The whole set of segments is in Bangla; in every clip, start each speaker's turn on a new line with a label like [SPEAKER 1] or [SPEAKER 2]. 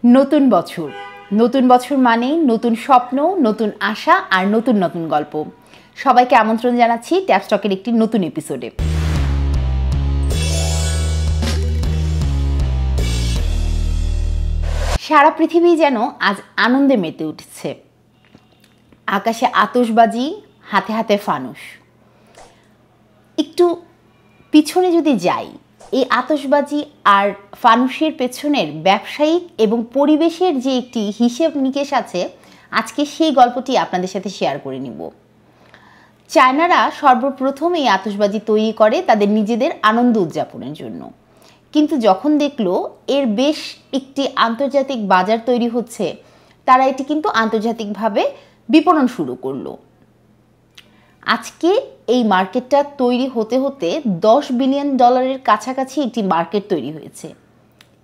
[SPEAKER 1] নতুন বছর নতুন বছর মানেই নতুন স্বপ্ন, নতুন আশা আর নতুন নতুন গল্প। সবাইকে আমন্ত্রণ জানাচ্ছি ট্যাপস্টকের একটি নতুন এপিসোডে। সারা পৃথিবী যেন আজ আনন্দে মেতে উঠছে। আকাশে আতশবাজি, হাতে হাতে ফানুস। একটু পিছনে যদি যাই, এই আতশবাজি আর ফানুসের পেছনের ব্যবসায়িক এবং পরিবেশের যে একটি হিসেব নিকেশ আছে, আজকে সেই গল্পটি আপনাদের সাথে শেয়ার করে নিব। চায়নারা সর্বপ্রথম এই আতশবাজি তৈরি করে তাদের নিজেদের আনন্দ উদযাপনের জন্য, কিন্তু যখন দেখলো এর বেশ একটি আন্তর্জাতিক বাজার তৈরি হচ্ছে, তারা এটি কিন্তু আন্তর্জাতিকভাবে বিপণন শুরু করলো। আজকে এই মার্কেটটা তৈরি হতে হতে $10 বিলিয়ন কাছাকাছি একটি মার্কেট তৈরি হয়েছে,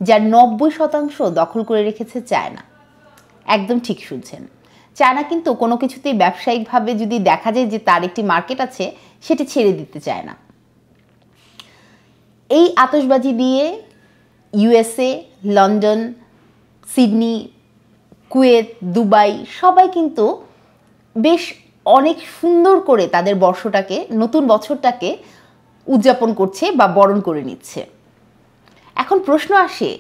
[SPEAKER 1] যার 90% দখল করে রেখেছে চায়না। একদম ঠিক শুনছেন, চায়না কিন্তু কোনো কিছুতেই ব্যবসায়িকভাবে যদি দেখা যায় যে তার একটি মার্কেট আছে, সেটি ছেড়ে দিতে চায় না। এই আতশবাজি দিয়ে USA, London, Sydney, Kuwait, Dubai সবাই কিন্তু বেশ অনেক সুন্দর করে তাদের বর্ষটাকে, নতুন বছরটাকে উদযাপন করছে বা বরণ করে নিচ্ছে। এখন প্রশ্ন আসে,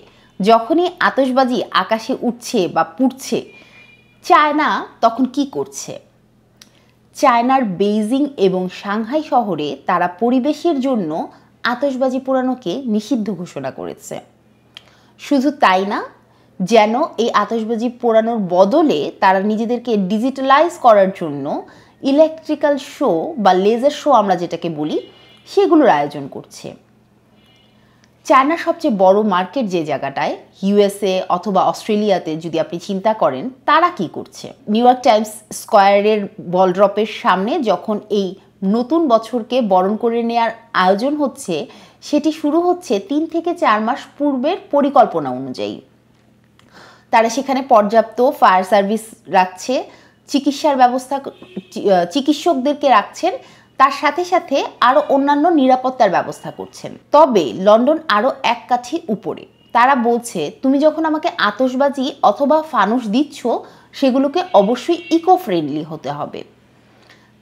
[SPEAKER 1] যখনই আতশবাজি আকাশে উঠছে বা পুড়ছে, চায়না তখন কি করছে? চায়নার বেইজিং এবং সাংহাই শহরে তারা পরিবেশের জন্য আতশবাজি পোড়ানোকে নিষিদ্ধ ঘোষণা করেছে। শুধু তাই না, যেন এই আতশবাজি পোড়ানোর বদলে তারা নিজেদেরকে ডিজিটালাইজ করার জন্য ইলেকট্রিক্যাল শো বা লেজার শো আমরা যেটাকে বলি, সেগুলোর আয়োজন করছে। চায়নার সবচেয়ে বড় মার্কেট যে জায়গাটায়, ইউএসএ অথবা অস্ট্রেলিয়াতে যদি আপনি চিন্তা করেন, তারা কি করছে? নিউ ইয়র্ক টাইমস স্কোয়ারের বল ড্রপের সামনে যখন এই নতুন বছরকে বরণ করে নেওয়ার আয়োজন হচ্ছে, সেটি শুরু হচ্ছে 3 থেকে 4 মাস পূর্বের পরিকল্পনা অনুযায়ী। তারা সেখানে পর্যাপ্ত ফায়ার সার্ভিস রাখছে, চিকিৎসার ব্যবস্থা, চিকিৎসকদেরকে রাখছেন, তার সাথে সাথে আরও অন্যান্য নিরাপত্তার ব্যবস্থা করছেন। তবে লন্ডন আরও এক কাঠি উপরে। তারা বলছে, তুমি যখন আমাকে আতশবাজি অথবা ফানুস দিচ্ছ, সেগুলোকে অবশ্যই ইকো ফ্রেন্ডলি হতে হবে।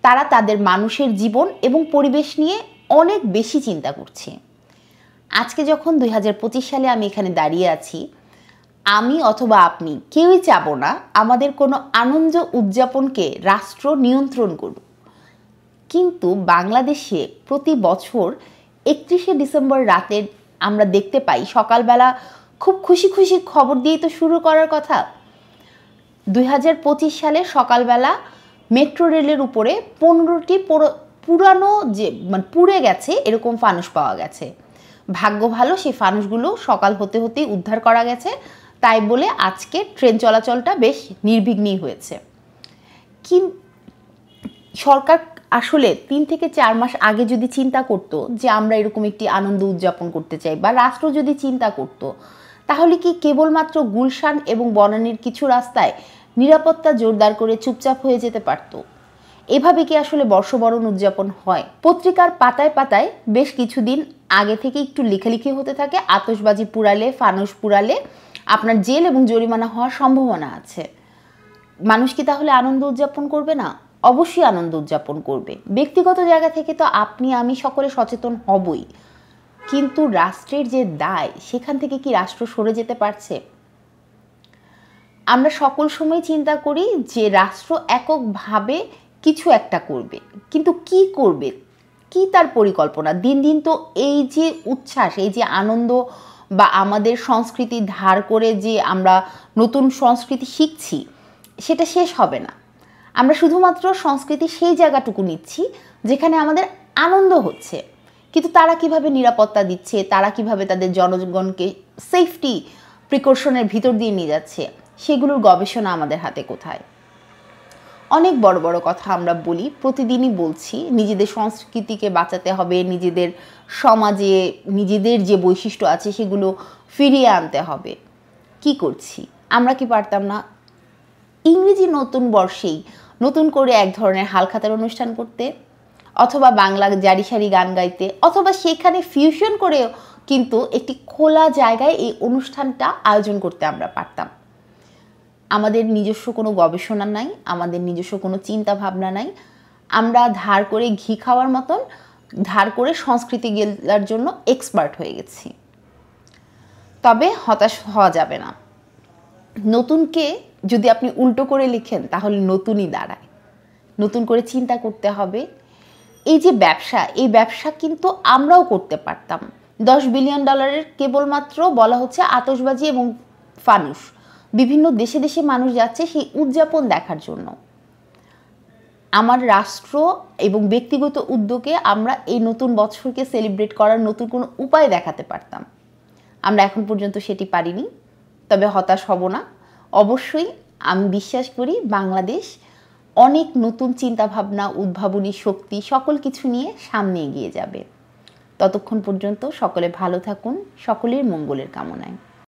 [SPEAKER 1] তারা তাদের মানুষের জীবন এবং পরিবেশ নিয়ে অনেক বেশি চিন্তা করছে। আজকে যখন 2025 সালে আমি এখানে দাঁড়িয়ে আছি, আমি অথবা আপনি কেউই চাবো না আমাদের কোনো আনন্দ উদযাপনকে রাষ্ট্র নিয়ন্ত্রণ করুক। কিন্তু বাংলাদেশে প্রতি বছর 31শে ডিসেম্বর রাতে আমরা দেখতে পাই, সকালবেলা খুব খুশি খুশি খবর দিয়ে তো শুরু করার কথা। 2025 সালে সকালবেলা মেট্রো রেলের উপরে 15টি পুরানো যে পুড়ে গেছে এরকম ফানুস পাওয়া গেছে। ভাগ্য ভালো, সেই ফানুসগুলো সকাল হতে হতেই উদ্ধার করা গেছে, তাই বলে আজকে ট্রেন চলাচলটা বেশ নির্বিঘ্নই হয়েছে। সরকার আসলে 3 থেকে 4 মাস আগে যদি চিন্তা করত যে আমরা এরকম একটি আনন্দ উদযাপন করতে চাই, বা রাষ্ট্র যদি চিন্তা করত, তাহলে কি কেবলমাত্র গুলশান এবং বনানীর কিছু রাস্তায় নিরাপত্তা জোরদার করে চুপচাপ হয়ে যেতে পারত? এভাবে কি আসলে বর্ষবরণ উদযাপন হয়? পত্রিকার পাতায় পাতায় বেশ কিছুদিন আগে থেকে একটু লেখালেখি হতে থাকে, আতশবাজি পুড়ালে, ফানুস পুড়ালে আপনার জেল এবং জরিমানা হওয়ার সম্ভাবনা আছে। মানুষ কি তাহলে আনন্দ উদযাপন করবে না? অবশ্যই আনন্দ উদযাপন করবে। ব্যক্তিগত জায়গা থেকে তো আপনি আমি সকলে সচেতন হবই, কিন্তু রাষ্ট্রের যে দায়, সেখান থেকে কি রাষ্ট্র সরে যেতে পারছে? আমরা সকল সময় চিন্তা করি যে রাষ্ট্র এককভাবে কিছু একটা করবে, কিন্তু কি করবে, কি তার পরিকল্পনা? দিন দিন তো এই যে উচ্ছ্বাস, এই যে আনন্দ বা আমাদের সংস্কৃতি ধার করে যে আমরা নতুন সংস্কৃতি শিখছি, সেটা শেষ হবে না। আমরা শুধুমাত্র সংস্কৃতি সেই জায়গাটুকু নিচ্ছি যেখানে আমাদের আনন্দ হচ্ছে, কিন্তু তারা কিভাবে নিরাপত্তা দিচ্ছে, তারা কিভাবে তাদের জনগণকে সেফটি প্রিকশনের ভিতর দিয়ে নিয়ে যাচ্ছে, সেগুলোর গবেষণা আমাদের হাতে কোথায়? অনেক বড় বড় কথা আমরা বলি, প্রতিদিনই বলছি নিজেদের সংস্কৃতিকে বাঁচাতে হবে, নিজেদের সমাজে নিজেদের যে বৈশিষ্ট্য আছে সেগুলো ফিরিয়ে আনতে হবে। কি করছি? আমরা কি পারতাম না ইংরেজি নতুন বর্ষেই নতুন করে এক ধরনের হালখাতার অনুষ্ঠান করতে, অথবা বাংলা জারি সারি গান গাইতে, অথবা সেখানে ফিউশন করেও কিন্তু একটি খোলা জায়গায় এই অনুষ্ঠানটা আয়োজন করতে আমরা পারতাম? আমাদের নিজস্ব কোনো গবেষণা নাই, আমাদের নিজস্ব কোনো চিন্তা ভাবনা নাই। আমরা ধার করে ঘি খাওয়ার মতন ধার করে সংস্কৃতি গেলার জন্য এক্সপার্ট হয়ে গেছি। তবে হতাশ হওয়া যাবে না। নতুনকে যদি আপনি উল্টো করে লিখেন তাহলে নতুনই দাঁড়ায়। নতুন করে চিন্তা করতে হবে। এই যে ব্যবসা, এই ব্যবসা কিন্তু আমরাও করতে পারতাম। $10 বিলিয়ন কেবলমাত্র বলা হচ্ছে আতশবাজি এবং ফানুস। বিভিন্ন দেশে দেশে মানুষ যাচ্ছে সেই উদযাপন দেখার জন্য। আমার রাষ্ট্র এবং ব্যক্তিগত উদ্যোগে আমরা এই নতুন বছরকে সেলিব্রেট করার নতুন কোনো উপায় দেখাতে পারতাম। আমরা এখন পর্যন্ত সেটি পারিনি। তবে হতাশ হব না। অবশ্যই আমি বিশ্বাস করি বাংলাদেশ অনেক নতুন চিন্তাভাবনা, উদ্ভাবনী শক্তি সকল কিছু নিয়ে সামনে এগিয়ে যাবে। ততক্ষণ পর্যন্ত সকলে ভালো থাকুন, সকলের মঙ্গলের কামনায়।